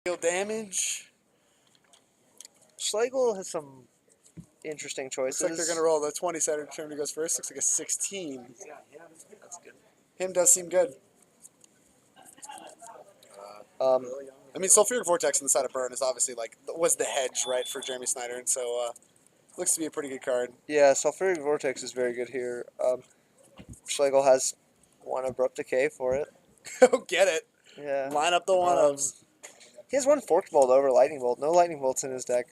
Deal damage. Schlegel has some interesting choices. Looks like they're going to roll the 20 sided. Germany goes first. Looks like a 16. That's good. Him does seem good. I mean, Sulfuric Vortex on the side of Burn is obviously was the hedge, right, for Jeremy Snyder, and so looks to be a pretty good card. Yeah, Sulfuric Vortex is very good here. Schlegel has one Abrupt Decay for it. Go get it. Yeah. Line up the one-ups. He has one Forked Bolt over Lightning Bolt. No Lightning Bolts in his deck.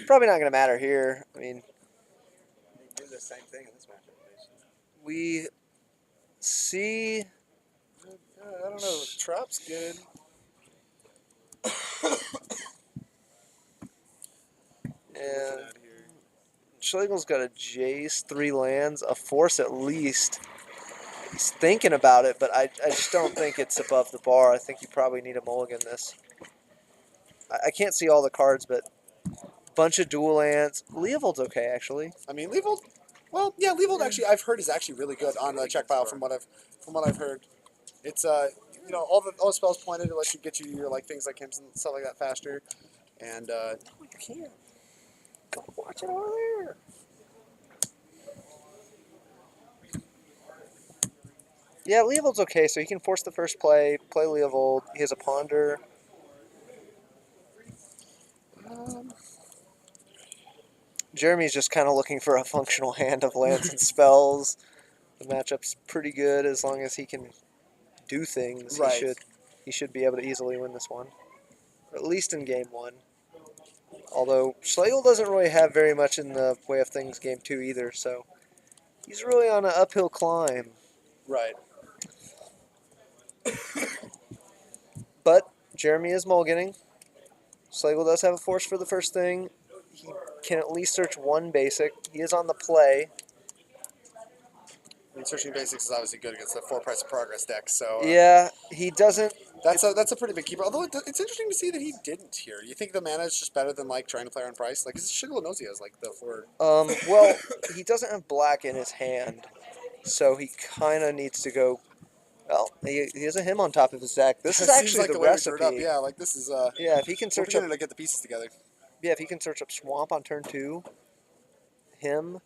Probably not going to matter here. I mean, They do the same thing in this matchup, basically. we see... I don't know. Trap's good. And Schlegel's got a Jace, 3 lands, a Force at least. He's thinking about it, but I just don't think it's above the bar. I think you probably need a mulligan this. I can't see all the cards, but bunch of dual lands. Leovold's okay, actually. I mean, Leovold. Well, yeah, Leovold actually I've heard is actually really good on the Czech file from what I've heard. It's all the spells pointed to let you get your things like hints and stuff like that faster, and You can't. Go watch it over there. Yeah, Leovold's okay, so he can force the first play Leovold. He has a Ponder. Jeremy's just kind of looking for a functional hand of lands and spells. The matchup's pretty good as long as he can do things. Right. He should be able to easily win this one, or at least in game 1. Although Schlegel doesn't really have very much in the way of things game 2 either, so he's really on an uphill climb. right. But Jeremy is mulliganing. Schlegel does have a force for the first thing. He can at least search one basic. He is on the play. I mean, searching basics is obviously good against the 4 Price of Progress deck, so Yeah, he doesn't. that's a pretty big keeper. Although it's interesting to see that he didn't here. You think the mana is just better than trying to play on price? Schlegel knows he has the 4. Well, he doesn't have black in his hand, so he kind of needs to go. Well, he has a him on top of his deck. This is actually seems like the way we drew it up. recipe. Yeah, this is Yeah, if he can we're search up. beginning to get the pieces together. Yeah, if he can search up Swamp on turn 2, him,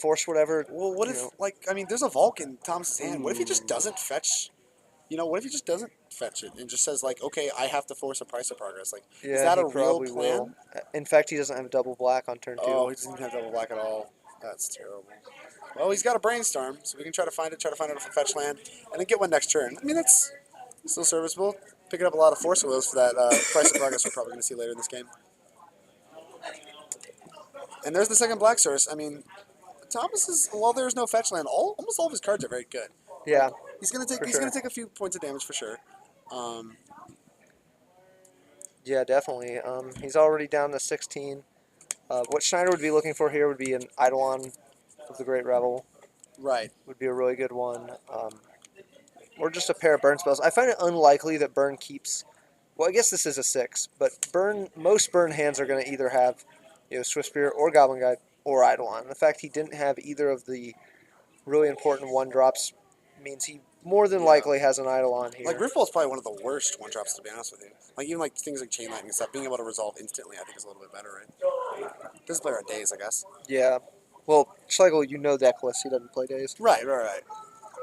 force whatever. Well, what if I mean, there's a Vulk in Thomas's hand. What if he just doesn't fetch? What if he just doesn't fetch it and just says okay, I have to force a Price of Progress? Yeah, is that he a real probably plan? will. In fact, he doesn't have double black on turn 2. Oh, he doesn't even have double black at all. That's terrible. Well, he's got a Brainstorm, so we can try to find it if a fetch land, and then get one next turn. I mean, that's still serviceable. Picking up a lot of Force Wheels for that Price of Progress we're probably going to see later in this game. And there's the second black source. I mean, Thomas is, while there's no fetch land, almost all of his cards are very good. Yeah. He's gonna take a few points of damage for sure. Yeah, definitely. He's already down to 16. What Schneider would be looking for here would be an Eidolon of the Great Revel. Right. Would be a really good one. Or just a pair of burn spells. I find it unlikely that burn keeps. Well, I guess this is a 6, but most burn hands are going to either have, Swift Spear or Goblin Guide or Eidolon. The fact he didn't have either of the really important 1-drops means he more than likely has an Eidolon here. Riftball's probably one of the worst 1-drops, to be honest with you. Even things like Chain Lightning and stuff, being able to resolve instantly, I think is a little bit better, right? Doesn't play on days, I guess. Yeah. Well, Schlegel, deckless. He doesn't play days. Right.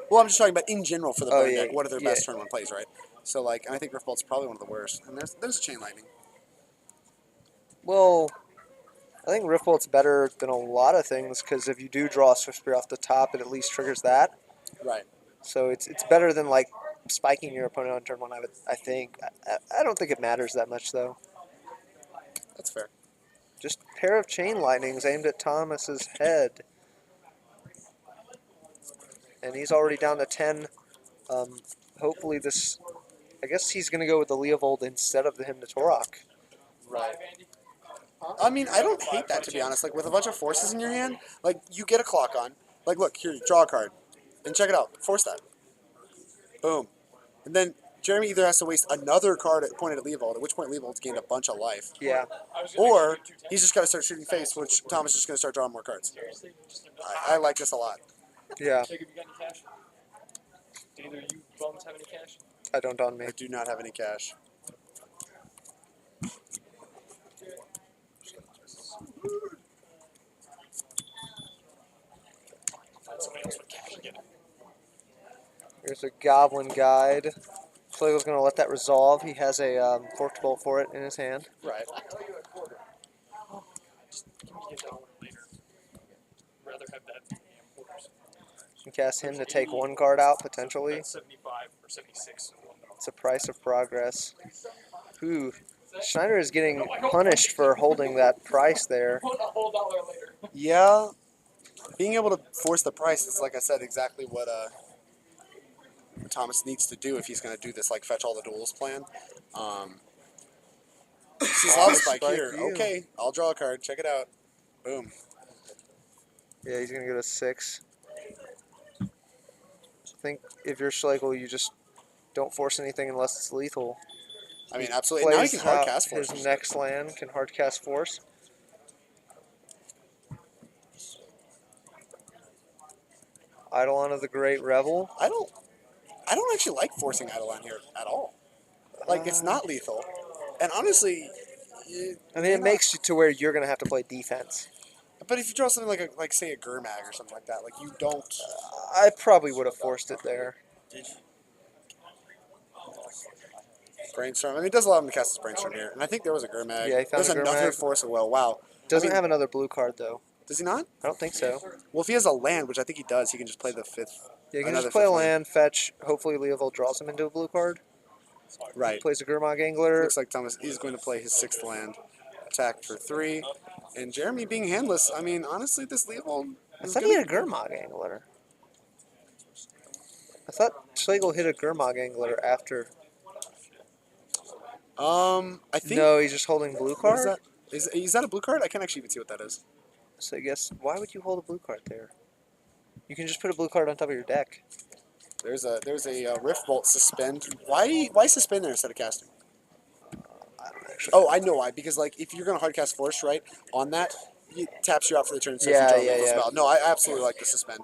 Well, I'm just talking about in general for the burn deck. What are their best turn 1 plays, right? So, and I think Riftbolt's probably one of the worst. And there's a Chain Lightning. Well, I think Riftbolt's better than a lot of things because if you do draw a Swift Spear off the top, it at least triggers that. Right. So it's better than spiking your opponent on turn 1. I think. I don't think it matters that much though. That's fair. Just a pair of Chain Lightnings aimed at Thomas's head, and he's already down to 10. Hopefully this. I guess he's going to go with the Leovold instead of the Hymn to Torok. Right. I mean, I don't hate that, to be honest. With a bunch of forces in your hand, you get a clock on. Look, here, draw a card. And check it out. Force that. Boom. And then Jeremy either has to waste another card pointed at Leovold, at which point Leovold's gained a bunch of life. Yeah. Or he's just got to start shooting face, which Thomas is just going to start drawing more cards. I like this a lot. Yeah. Jacob, you got any cash? Do either you bums have any cash? I don't on me. I do not have any cash. There's a Goblin Guide. Schlegel's going to let that resolve. He has a Forked Bolt for it in his hand. Right. You can cast him to take one card out, potentially. It's a price of progress. Ooh, Schneider is getting punished for holding that price there. Yeah. Being able to force the price is, like I said, exactly what Thomas needs to do if he's going to do this, like, fetch all the duels plan. This is Lava Spike here. for you. Okay, I'll draw a card. Check it out. Boom. Yeah, he's going to go to 6. I think if you're Schlegel, you just don't force anything unless it's lethal. I mean, absolutely. Now he can hard out cast force. his next land, can hard cast force. Eidolon of the Great Revel. I don't actually like forcing Eidolon here at all. Like, it's not lethal. And honestly, I mean, it makes you to where you're going to have to play defense. But if you draw something like say a Gurmag or something like that, like you don't. I probably would have forced it there. Brainstorm. I mean, it does allow him to cast his Brainstorm here, and I think there was a Gurmag. Yeah, he found There's a another Gurmag. Force of Will. Wow. Doesn't I mean, have another blue card, though. Does he not? I don't think so. Well, if he has a land, which I think he does, he can just play the 5th. Yeah, you can another just play a 5th land, fetch. Hopefully, Leovold draws him into a blue card. Right. Plays a Gurmag Angler. Looks like Thomas is going to play his 6th land. Attack for 3. And Jeremy being handless, I mean, honestly, this Leovold. I thought he had a Gurmag Angler. I thought Schlegel hit a Gurmag Angler after. I think. No, he's just holding blue What card. is that? Is that a blue card? I can't actually even see what that is. So I guess why would you hold a blue card there? You can just put a blue card on top of your deck. There's a Rift Bolt suspend. Why suspend there instead of casting? I don't actually. Oh, I know why. Because like if you're gonna hard cast Force right on that, it taps you out for the turn. So Yeah, if you draw a yeah. spell. No, I absolutely like the suspend.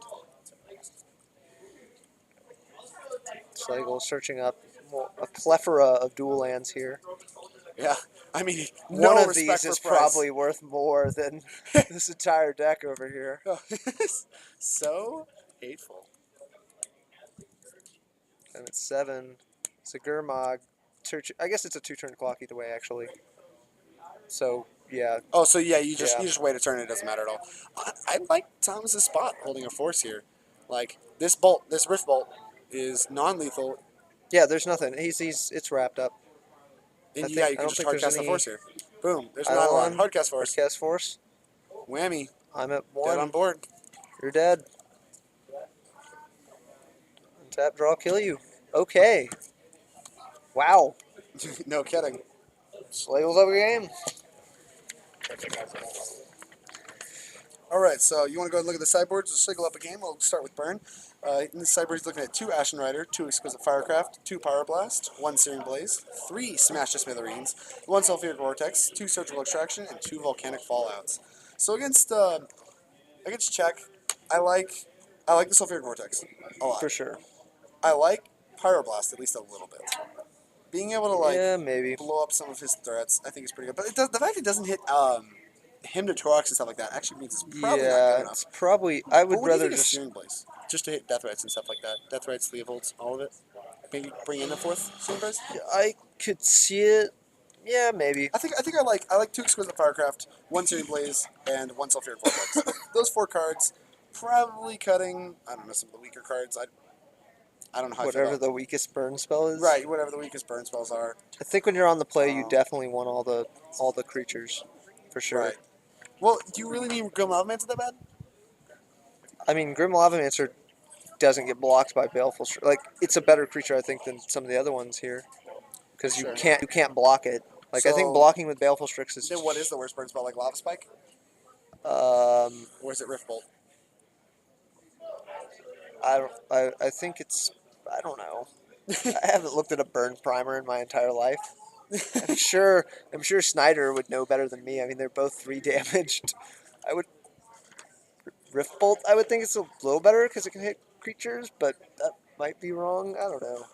Schlegel searching up a plethora of dual lands here. Yeah, I mean, One no of respect these is for price. probably worth more than this entire deck over here. So hateful. And it's 7. It's a Gurmag. I guess it's a 2-turn clock either way, actually. So, yeah. Oh, so yeah, you just wait a turn. It doesn't matter at all. I like Thomas's spot holding a Force here. Like this Rift Bolt is non-lethal. Yeah, there's nothing. It's wrapped up. And I yeah, you don't can just think hard there's cast the any- Force here. Boom. There's Eidolon, not a lot. Hard cast Force. Hard cast force. Whammy. I'm at Dead on 1. board. You're dead. Untap, draw, kill you. Okay. Wow. No kidding. Schlegel's up a game. All right, so you want to go ahead and look at the sideboards? We'll cycle up a game. We'll start with Burn. In the sideboard, he's looking at 2 Ashen Rider, 2 Exquisite Firecraft, 2 Power Blast, 1 Searing Blaze, 3 Smash to Smithereens, 1 Sulfuric Vortex, 2 Surgical Extraction, and 2 Volcanic Fallouts. So against Czech, I like the Sulfuric Vortex a lot. For sure. I like Pyroblast at least a little bit. Being able to Yeah, maybe. blow up some of his threats, I think is pretty good. But the fact it doesn't hit him to Torox and stuff like that actually means it's probably not good Yeah, enough. it's probably. I would But what do you rather think of just. Searing Blaze? Just to hit Death Rights and stuff like that. Death Rights, Leovolds, all of it. Maybe bring in the 4th Searing Blaze. I could see it. Yeah, maybe. I think I like 2 Exquisite Firecraft, 1 Searing Blaze, and 1 Sulfuric Vortex. Those 4 cards, probably cutting. I don't know, some of the weaker cards. I don't know how. I feel Whatever about the weakest burn spell is. right, whatever the weakest burn spells are. I think when you're on the play, you definitely want all the creatures, for sure. Right. Well, do you really need Grim Lavamancer that bad? I mean, Grim Lavamancer doesn't get blocked by Baleful Strix. Like, it's a better creature, I think, than some of the other ones here, because Sure. you can't block it. Like, I think So- blocking with Baleful Strix is. Then what is the worst burn spell? Like Lava Spike, Um, or is it Rift Bolt? I think it's. I don't know. I haven't looked at a burn primer in my entire life. I'm sure Snyder would know better than me. I mean, they're both 3 damaged. I would Rift Bolt. I would think it's a little better because it can hit creatures, but that might be wrong. I don't know.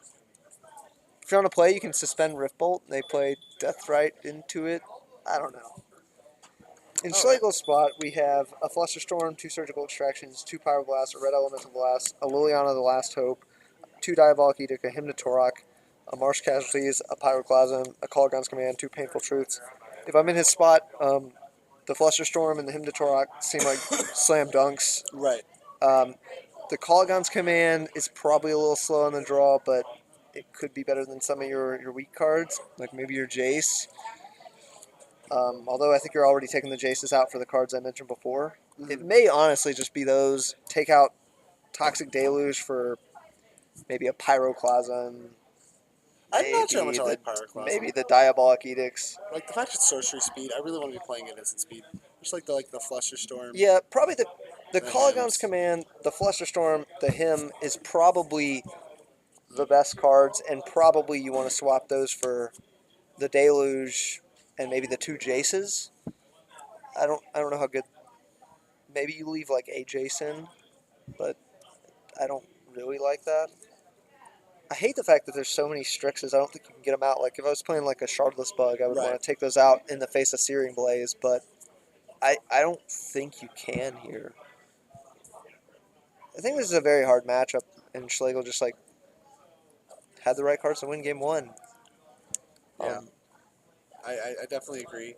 If you're on a play, you can suspend Rift Bolt. And they play Deathrite into it. I don't know. In Schlegel's spot, we have a Flusterstorm, 2 Surgical Extractions, 2 Power Blasts, a Red Elemental Blast, a Liliana the Last Hope, 2 Diabolic Edict, a Hymn to Torok, a Marsh Casualties, a Pyroclasm, a Call Gun's Command, 2 Painful Truths. If I'm in his spot, the Flusterstorm and the Hymn to Torok seem like slam dunks. Right. The Call Command is probably a little slow on the draw, but it could be better than some of your weak cards, like maybe your Jace. Although I think you're already taking the Jaces out for the cards I mentioned before. It may honestly just be those. Take out Toxic Deluge for maybe a Pyroclasm. I'm not sure how much I like Pyroclasm. Maybe the Diabolic Edicts. Like the fact it's sorcery speed, I really want to be playing it instant speed. Just like the Flusterstorm. Yeah, probably the The Call hymns. Command, the Flusterstorm, the Hymn is probably the best cards, and probably you want to swap those for the Deluge and maybe the 2 Jaces. I don't know how good. Maybe you leave like a Jason, but I don't really like that. I hate the fact that there's so many Strixes. I don't think you can get them out. Like if I was playing like a Shardless Bug, I would Right. want to take those out in the face of Searing Blaze, but I don't think you can here. I think this is a very hard matchup, and Schlegel just like had the right cards to win game 1. Yeah. I definitely agree.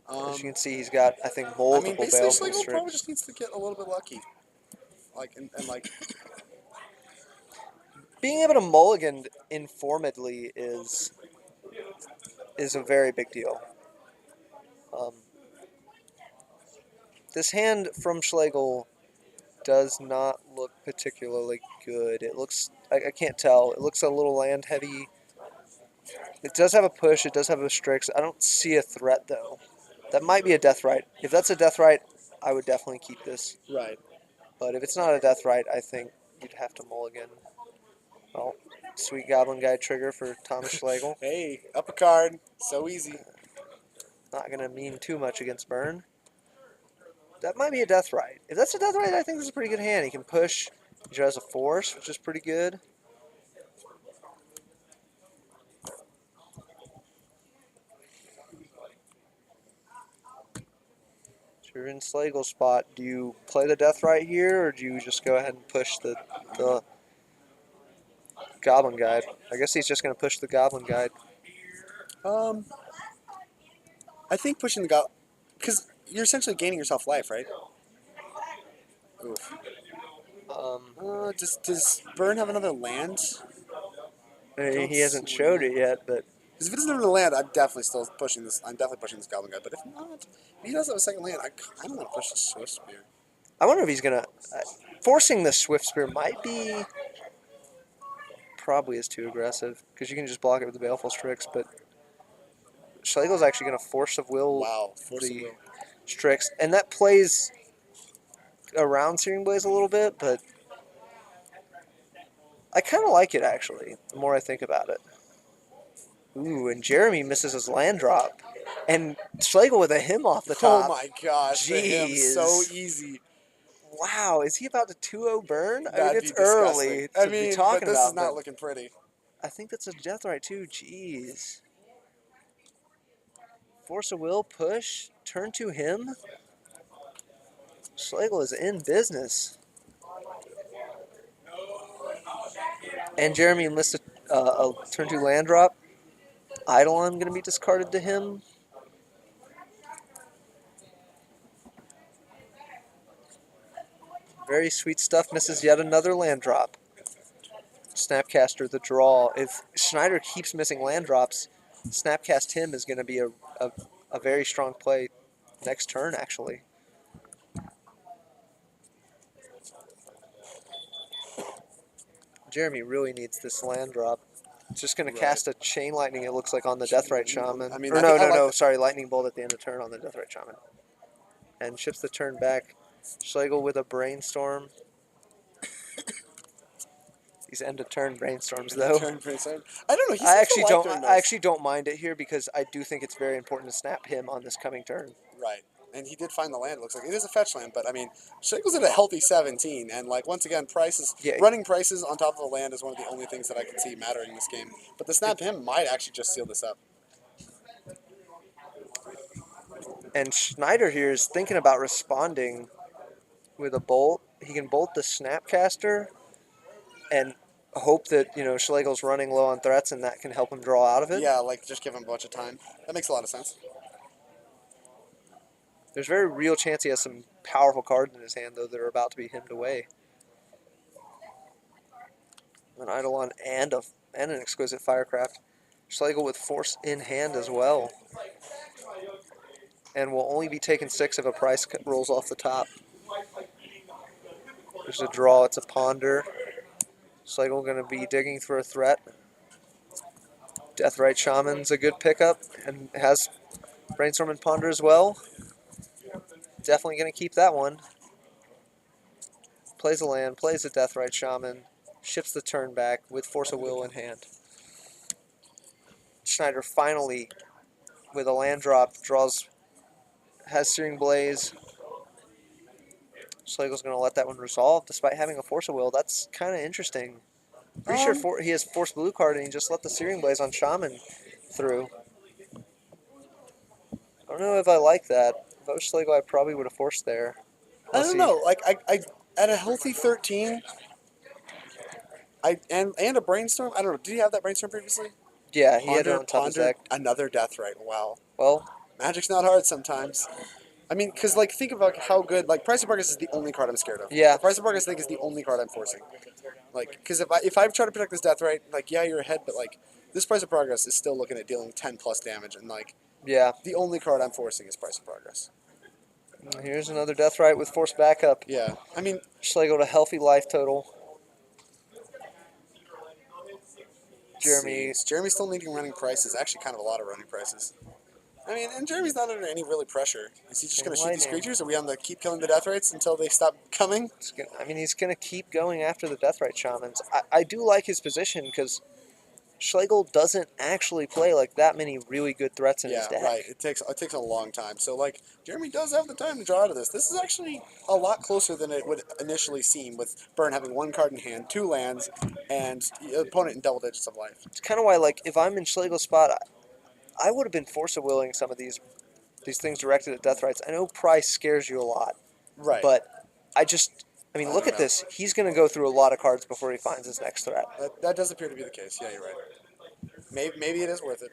As you can see, he's got, I think, I multiple mean, basically, Baleful Schlegel probably Strix. just needs to get a little bit lucky. Like, and like, Being able to mulligan informedly is a very big deal. This hand from Schlegel does not look particularly good. It looks, I can't tell. It looks a little land heavy. It does have a push. It does have a Strix. I don't see a threat, though. That might be a Death Right. If that's a Death Right, I would definitely keep this. right. But if it's not a Death Right, I think you'd have to mulligan. Oh, sweet Goblin Guide trigger for Thomas Schlegel. Hey, up a card. So easy. Not going to mean too much against Burn. That might be a Death Right. If that's a Death Right, I think this is a pretty good hand. He can push. He draws a Force, which is pretty good. So you're in Schlegel's spot. Do you play the Death Right here, or do you just go ahead and push the Goblin Guide? I guess he's just going to push the Goblin Guide. I think pushing the Goblin, because you're essentially gaining yourself life, right? Oof. Does Burn have another land? He hasn't showed it yet, but Because if it doesn't have another land, I'm definitely still pushing this. I'm definitely pushing this Goblin Guy. But if not, if he does have a second land, I kind of want to push the Swift Spear. I wonder if he's going to... forcing the Swift Spear might be... Probably is too aggressive, because you can just block it with the Baleful Strix, but Schlegel's actually going to Force of Will Force of Will. Strix, and that plays around Searing Blaze a little bit, but I kind of like it, actually, the more I think about it. Ooh, and Jeremy misses his land drop, and Schlegel with a Hymn off the top. Oh my gosh, the him Jeez. so easy. Wow, is he about to 2-0 Burn? I mean, That'd it's be disgusting. early I to mean, be talking but this about, is not but looking pretty. I think that's a Death Right, too. Jeez. Force of Will, push, turn to him. Schlegel is in business. And Jeremy missed a turn 2 land drop. Eidolon going to be discarded to him. Very sweet stuff. Misses yet another land drop. Snapcaster the draw. If Schneider keeps missing land drops, Snapcast him is going to be a very strong play next turn, actually. Jeremy really needs this land drop. It's just going to cast a Chain Lightning, it looks like, on the Deathrite Shaman. I mean, or I like sorry, Lightning Bolt at the end of turn on the Deathrite Shaman. And ships the turn back. Schlegel with a Brainstorm. These end of turn brainstorms, though. I don't know. I actually don't mind it here because I do think it's very important to snap him on this coming turn. Right. And he did find the land, it looks like. It is a fetch land, but, I mean, Schlegel's at a healthy 17, and, like, once again, running prices on top of a land is one of the only things that I can see mattering in this game. But the snap to him might actually just seal this up. And Schneider here is thinking about responding with a bolt. He can bolt the Snapcaster, and hope that, Schlegel's running low on threats and that can help him draw out of it. Yeah, like just give him a bunch of time. That makes a lot of sense. There's a very real chance he has some powerful cards in his hand, though, that are about to be hemmed away. An Eidolon and an Exquisite Firecraft. Schlegel with Force in hand as well. And will only be taking 6 if a price rolls off the top. There's a draw, it's a ponder. Schlegel going to be digging for a threat. Deathrite Shaman's a good pickup and has Brainstorm and Ponder as well. Definitely going to keep that one. Plays a land, plays a Deathrite Shaman, ships the turn back with Force of Will in hand. Schneider finally, with a land drop, has Searing Blaze. Schlegel's going to let that one resolve despite having a Force of Will. That's kind of interesting. Pretty sure he has Force Blue card and he just let the Searing Blaze on Shaman through. I don't know if I like that. If I was Schlegel, I probably would have forced there. I don't know. Like I at a healthy 13, and a brainstorm. I don't know. Did he have that brainstorm previously? Yeah, he had it on top of his deck. Another Deathrite. Wow. Well, Magic's not hard sometimes. I mean, because like think about how good like Price of Progress is the only card I'm scared of. Yeah. The Price of Progress I think is the only card I'm forcing. Like, because if I try to protect this Deathrite, like yeah, you're ahead, but like this Price of Progress is still looking at dealing 10 plus damage, and like yeah. the only card I'm forcing is Price of Progress. Here's another Deathrite with Force backup. Yeah. I mean, Schlegel to healthy life total. Jeremy. Jeremy's still needing running prices. Actually, kind of a lot of running prices. I mean, and Jeremy's not under any really pressure. Is he just going to shoot these creatures? Are we on the keep killing the Deathrites until they stop coming? He's going to keep going after the Deathrite Shamans. I do like his position because Schlegel doesn't actually play like that many really good threats in his deck. Yeah, right. It takes a long time. So, like, Jeremy does have the time to draw out of this. This is actually a lot closer than it would initially seem, with Burn having 1 card in hand, 2 lands, and the opponent in double digits of life. It's kind of why, like, if I'm in Schlegel's spot, I would have been Force of Willing some of these things directed at Deathrites. I know Price scares you a lot. Right. But I mean, look at this. He's going to go through a lot of cards before he finds his next threat. That does appear to be the case. Yeah, you're right. Maybe it is worth it.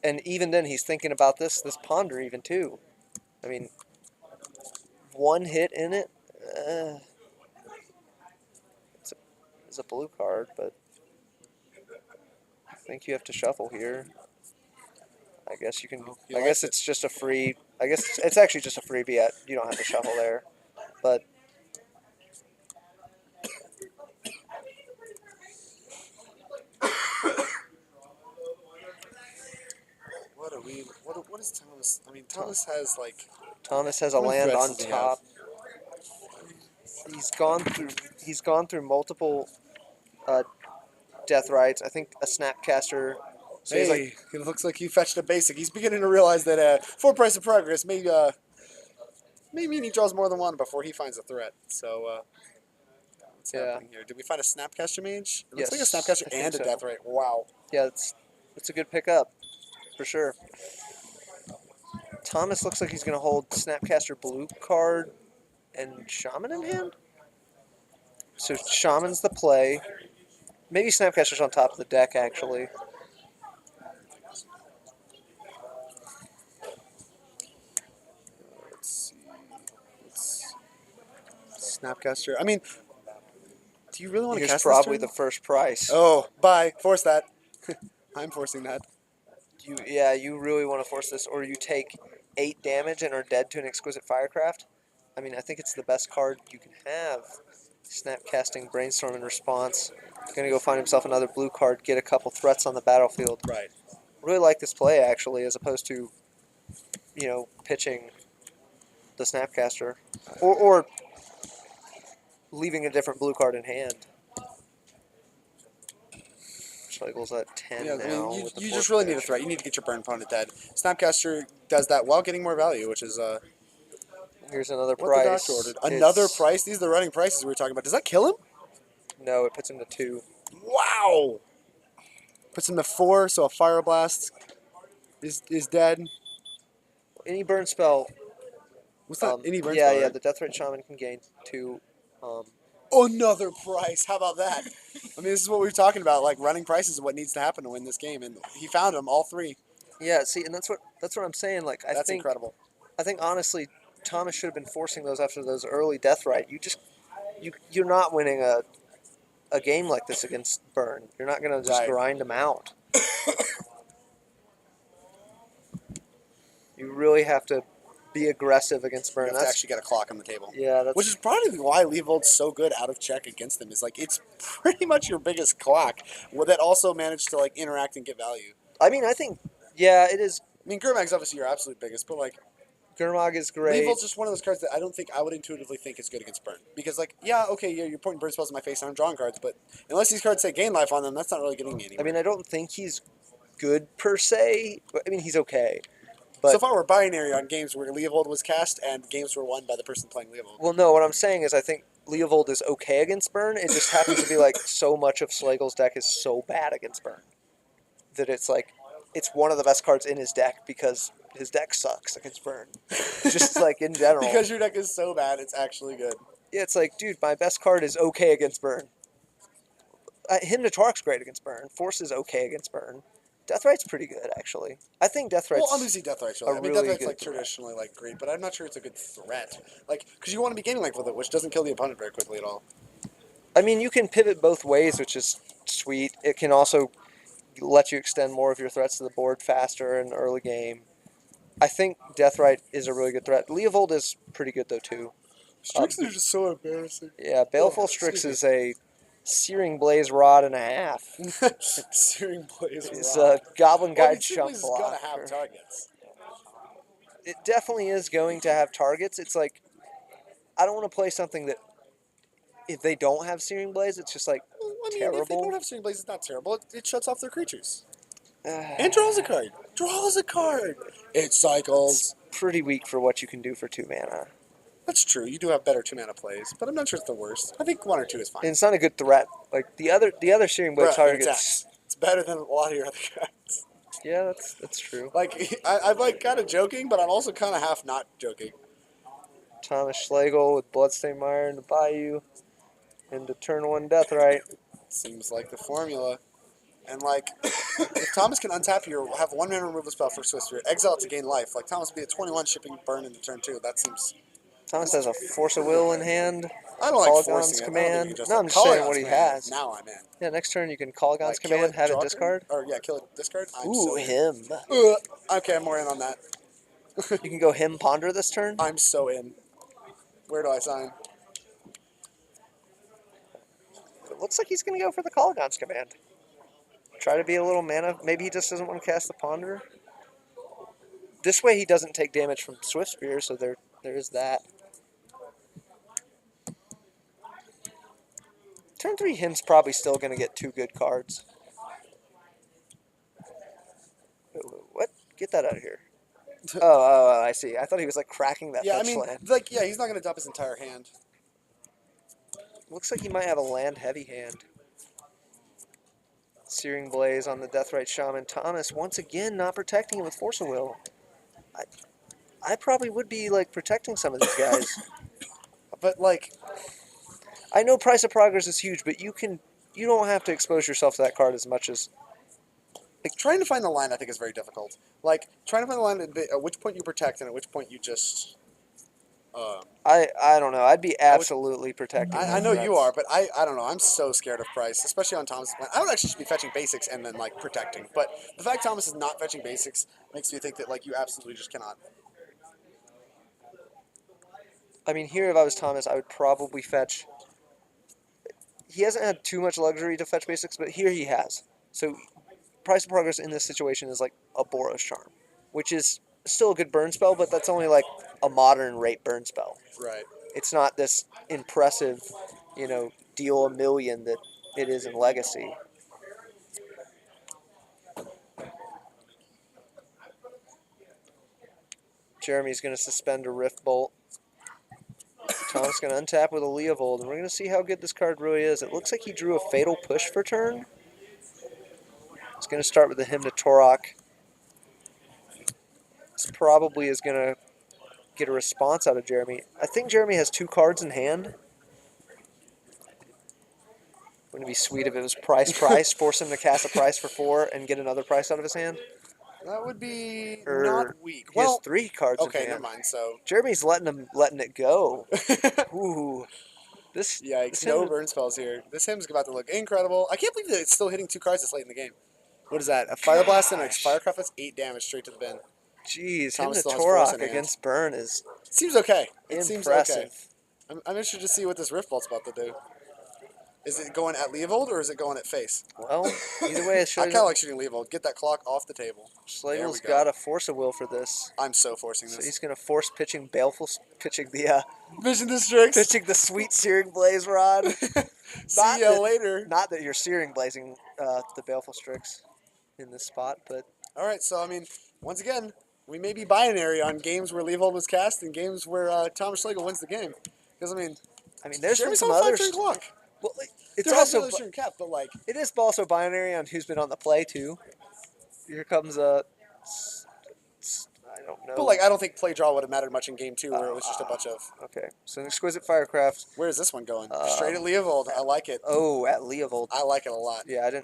And even then, he's thinking about this ponder even too. I mean, 1 hit in it. It's a blue card, but I think you have to shuffle here. I guess you can. I guess it's just a free. I guess it's actually just a freebie. You don't have to shuffle there, but. What is Thomas? I mean, Thomas has like. Thomas has a land on top. He's gone through multiple Deathrites. I think a Snapcaster. So hey, it looks like he fetched a basic. He's beginning to realize that for Price of Progress, maybe he draws more than 1 before he finds a threat. So what's happening here? Did we find a Snapcaster Mage? It looks like a Snapcaster and a Deathrite. Wow. Yeah, it's a good pickup for sure. Thomas looks like he's going to hold Snapcaster blue card and Shaman in hand. So Shaman's the play. Maybe Snapcaster's on top of the deck, actually. Let's see. Snapcaster. I mean, do you really want to cast this probably turn? the first price. Oh, bye. Force that. I'm forcing that. You really want to force this, or you take 8 damage and are dead to an Exquisite Firecraft. I mean, I think it's the best card you can have. Snapcasting Brainstorm in response. Going to go find himself another blue card, get a couple threats on the battlefield. Right. Really like this play, actually, as opposed to, pitching the Snapcaster. Or leaving a different blue card in hand. Schlegel's at 10 now. I mean, you just really need a threat. You need to get your burn opponent dead. Snapcaster does that while getting more value, which is here's another price. What the doctor ordered. Another price? These are the running prices we were talking about. Does that kill him? No, it puts him to 2. Wow! Puts him to 4, so a Fire Blast is dead. Any burn spell. What's that? Any burn spell? Yeah, right? the Deathrite Shaman can gain 2. Another price. How about that? I mean, this is what we were talking about. Like running prices is what needs to happen to win this game, and he found them all three. Yeah, see, and that's what I'm saying. Like, That's incredible. I think honestly, Thomas should have been forcing those after those early death right. You're not winning a game like this against Byrne. You're not gonna just Right. grind him out. You really have to be aggressive against Byrne. You have to actually get a clock on the table. Yeah, that's Which is probably why Leovold's so good out of check against them. Is like it's pretty much your biggest clock that also managed to like interact and get value. I mean, I think yeah, it is. I mean, Gurmag's obviously your absolute biggest, but like Gurmag is great. Leovold's just one of those cards that I don't think I would intuitively think is good against Burn. Because like, yeah, okay, yeah, you're putting burn spells in my face and I'm drawing cards, but unless these cards say gain life on them, that's not really getting me anywhere. I mean, I don't think he's good per se. I mean, he's okay. But so far we're binary on games where Leovold was cast and games were won by the person playing Leovold. well, no, what I'm saying is I think Leovold is okay against Burn. It just happens to be like so much of Slagle's deck is so bad against Burn that it's like it's one of the best cards in his deck because his deck sucks against Burn. Just like in general. Because your deck is so bad, it's actually good. Yeah, it's like, dude, my best card is okay against Burn. Hymn to Torque's great against Burn. Force is okay against Burn. Deathright's pretty good, actually. I think Deathright's Well, obviously Deathright's really. I mean, really Deathright's good like threat. traditionally like great, but I'm not sure it's a good threat. Like, because you want to be gaining life with it, which doesn't kill the opponent very quickly at all. I mean, you can pivot both ways, which is sweet. It can also let you extend more of your threats to the board faster in the early game. I think Deathright is a really good threat. Leovold is pretty good, though, too. Strix are just so embarrassing. Yeah, Baleful Oh, Strix excuse is a Searing Blaze Rod and a half. Searing Blaze It's Rock. a Goblin Well, I Guide mean, Searing chump Blaze is gonna blocker. have targets. It definitely is going to have targets. It's like, I don't want to play something that, if they don't have Searing Blaze, it's just like Well, I mean, terrible. if they don't have Searing Blaze, it's not terrible. It shuts off their creatures. And draws a card. Draws a card. It cycles. Pretty weak for what you can do for 2 mana. That's true. You do have better 2-mana plays, but I'm not sure it's the worst. I think 1 or 2 is fine. And it's not a good threat. Like the other Searing Blade Bruh, targets. it's better than a lot of your other cards. Yeah, that's true. Like, I'm like kind of joking, but I'm also kind of half not joking. Thomas Schlegel with Bloodstained Mire in the Bayou. Into turn 1 Deathrite. Seems like the formula. And like, if Thomas can untap you or have 1 mana removal spell for Swiss Spirit, exile it to gain life. Like Thomas would be at 21 shipping burn into turn 2. That seems. Thomas has a Force of Will in hand. I don't like Polygon's forcing it. I don't think Command. you can No, I'm just Polygon's saying what he Command. has. Now I'm in. Yeah, next turn you can Polygon's Like, kill Command, it, have draw it discard. Or yeah, kill it, discard. I'm Ooh, so in. him. Okay, I'm more in on that. You can go him Ponder this turn. I'm so in. Where do I sign? It looks like he's going to go for the Polygon's Command. Try to be a little mana. Maybe he just doesn't want to cast the Ponder. This way he doesn't take damage from Swift Spear, so there is that. Turn 3 him's probably still going to get 2 good cards. What? Get that out of here. Oh, I see. I thought he was like cracking that Yeah, I fetch mean, land. like, yeah, he's not gonna dump his entire hand. Looks like he might have a land heavy hand. Searing Blaze on the Deathrite Shaman. Thomas, once again, not protecting him with Force of Will. I probably would be, like, protecting some of these guys. But like, I know Price of Progress is huge, but you don't have to expose yourself to that card as much as... like trying to find the line, I think, is very difficult. Like trying to find the line at which point you protect and at which point you just. I don't know. I'd be absolutely protecting. I know you are, but I don't know. I'm so scared of Price, especially on Thomas' plan. I would actually just be fetching basics and then like protecting. But the fact Thomas is not fetching basics makes me think that like you absolutely just cannot. I mean, here if I was Thomas, I would probably fetch... He hasn't had too much luxury to fetch basics, but here he has. So Price of Progress in this situation is like a Boros Charm, which is still a good burn spell, but that's only like a modern rate burn spell. Right. It's not this impressive, deal a million that it is in Legacy. Jeremy's going to suspend a Rift Bolt. Tom's going to untap with a Leovold, and we're going to see how good this card really is. It looks like he drew a Fatal Push for turn. He's going to start with the Hymn to Torok. This probably is going to get a response out of Jeremy. I think Jeremy has 2 cards in hand. Wouldn't it be sweet if it was price, force him to cast a price for 4 and get another price out of his hand? That would be Or not weak. He has Well, 3 cards okay, in never hand. mind. So, Jeremy's letting it go. Ooh. This yikes, hand no is- burn spells here. This hymn's about to look incredible. I can't believe that it's still hitting 2 cards this late in the game. What is that? A Fire Blast and a Gosh. Firecraft. That's 8 damage straight to the bin. Jeez, Thomas hitting still a has force in Torok hand. against Burn is Seems okay. It seems okay. impressive. I'm interested to see what this Rift Bolt's about to do. Is it going at Leovold or is it going at face? Well, either way, it I shows kind of like shooting Leovold. Get that clock off the table. There we Schlegel's go. got to force a will for this. I'm so forcing So this. he's going to force pitching Baleful, pitching the Vision Districts. pitching the sweet Searing Blaze Rod. See ya later. Not that you're Searing Blazing the Baleful Strix in this spot, but All right, so I mean, once again, we may be binary on games where Leovold was cast and games where Thomas Schlegel wins the game. Because I mean, there's been Jeremy's some on a other 5-turn clock. Well, it's There has also been a turn cap, but like, it is also binary on who's been on the play too. Here comes a I don't know. but like, I don't think play draw would have mattered much in game 2 where it was just a bunch of. Okay, so an Exquisite Firecraft. Where is this one going? Straight at Leovold. I like it. Oh, at Leovold. I like it a lot. Yeah,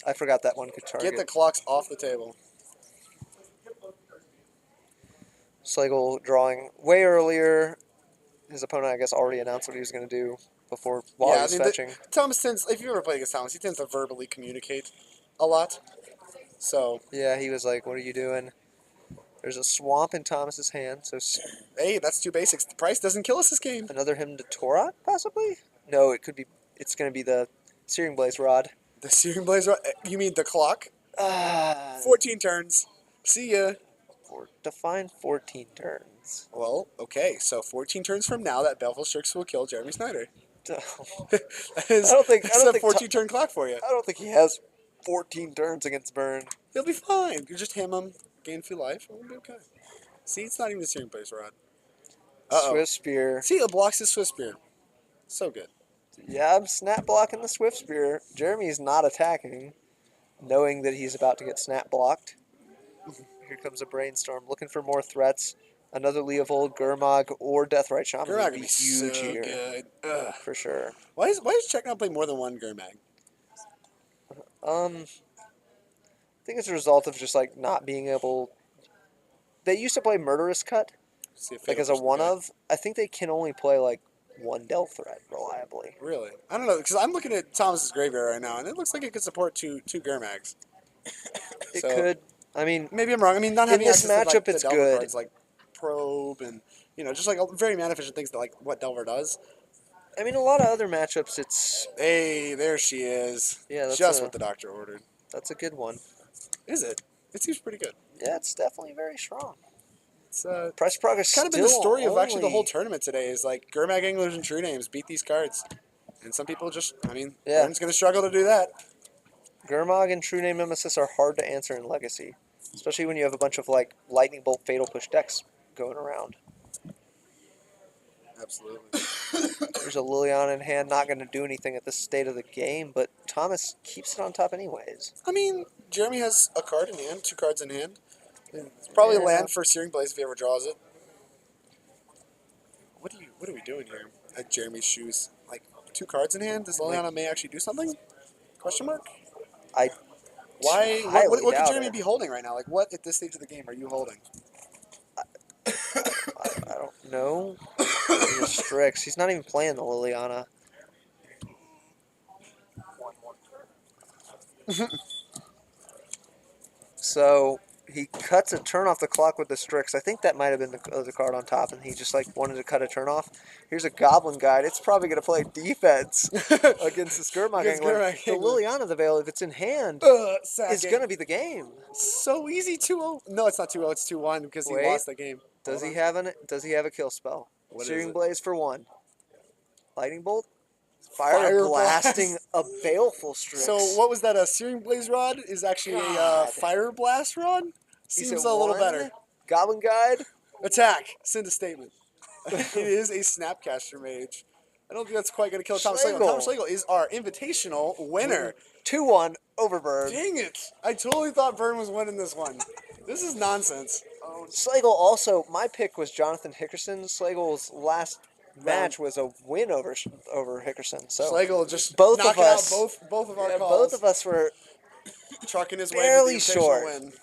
I forgot that one could target. Get the clocks off the table. Schlegel drawing way earlier. His opponent, I guess, already announced what he was going to do while he was fetching. Thomas tends, if you ever play against Thomas, he tends to verbally communicate a lot. So, Yeah, he was like, "What are you doing?" There's a swamp in Thomas's hand, so hey, that's 2 basics. The price doesn't kill us this game. another hymn to Torok, possibly? No, it could be. It's going to be the Searing Blaze Rod. The Searing Blaze Rod? You mean the clock? 14 turns. See ya. Define 14 turns. Well, okay, so 14 turns from now, that Baleful Strix will kill Jeremy Snyder. That is, that's a 14-turn clock for you. I don't think he has 14 turns against Burn. He'll be fine. You just ham him, gain 2 life, and we'll be okay. See, it's not even the Searing Blaze Rod. Swift Spear. See, it blocks his Swift Spear. So good. Yeah, I'm snap blocking the Swift Spear. Jeremy's not attacking, knowing that he's about to get snap blocked. Here comes a Brainstorm, looking for more threats. Another Leovold, Gurmag, or Deathrite Shaman Gurmag would would be be huge so here. good. Ugh. For sure. Why does Czech not play more than one Gurmag? I think it's a result of just like not being able. They used to play Murderous Cut, See if like Fatal as a Push one can of. I think they can only play like one Delve threat reliably. go. Really? I don't know, because I'm looking at Thomas's graveyard right now, and it looks like it could support two Gurmags. It So, could. I mean, Maybe I'm wrong. I mean, not In having this access to, like, matchup, the it's Delver good. cards like Probe and, just like very mana efficient things that like what Delver does. a lot of other matchups. It's Hey, there she is. Yeah, that's Just a- what the doctor ordered. that's a good one. Is it? It seems pretty good. Yeah, it's definitely very strong. It's Price progress kind of been the still story of actually the whole only- tournament today is like Gurmag Anglers and True Names beat these cards. And some people just, Yeah. Burns going to struggle to do that. Gurmag and True Name Nemesis are hard to answer in Legacy, especially when you have a bunch of like Lightning Bolt Fatal Push decks going around. Absolutely. There's a Liliana in hand, not going to do anything at this state of the game, but Thomas keeps it on top anyways. Jeremy has a card in hand, 2 cards in hand. It's probably Yeah. land for Searing Blaze if he ever draws it. What are we doing here? At Jeremy's shoes, like 2 cards in hand. Does Liliana may actually do something? Question mark. I Why? highly What could doubt Jeremy it. be holding right now? Like what at this stage of the game are you holding? I don't know. He's Strix. He's not even playing the Liliana. So he cuts a turn off the clock with the Strix. I think that might have been the other card on top, and he just like wanted to cut a turn off. Here's a Goblin Guide. It's probably going to play defense against the Skirmog Against Angler. Gurmag The Angler. Liliana, the Veil, if it's in hand, Sack is it. going to be the game. So easy 2-0. No, it's not 2-0. It's 2-1 because he Wait. lost the game. Does Hold he on. have a kill spell? What is Searing it? Blaze for 1. Lightning Bolt. Fire, Fire blasting Blast. a Baleful Strix. So what was that? A Searing Blaze rod is actually a God. Fire Blast rod. Is Seems it a little one? better. Goblin Guide. Attack. Send a statement. It is a Snapcaster Mage. I don't think that's quite going to kill Thomas Schlegel. Schlegel. Thomas Schlegel is our Invitational winner. 2-1 over Bird. Dang it. I totally thought Burn was winning this one. This is nonsense. Schlegel also, my pick was Jonathan Hickerson. Schlegel's last match was a win over Hickerson. So Schlegel just both knocking of us, out both of our yeah, calls. both of us were trucking his way to the barely invitational short. win.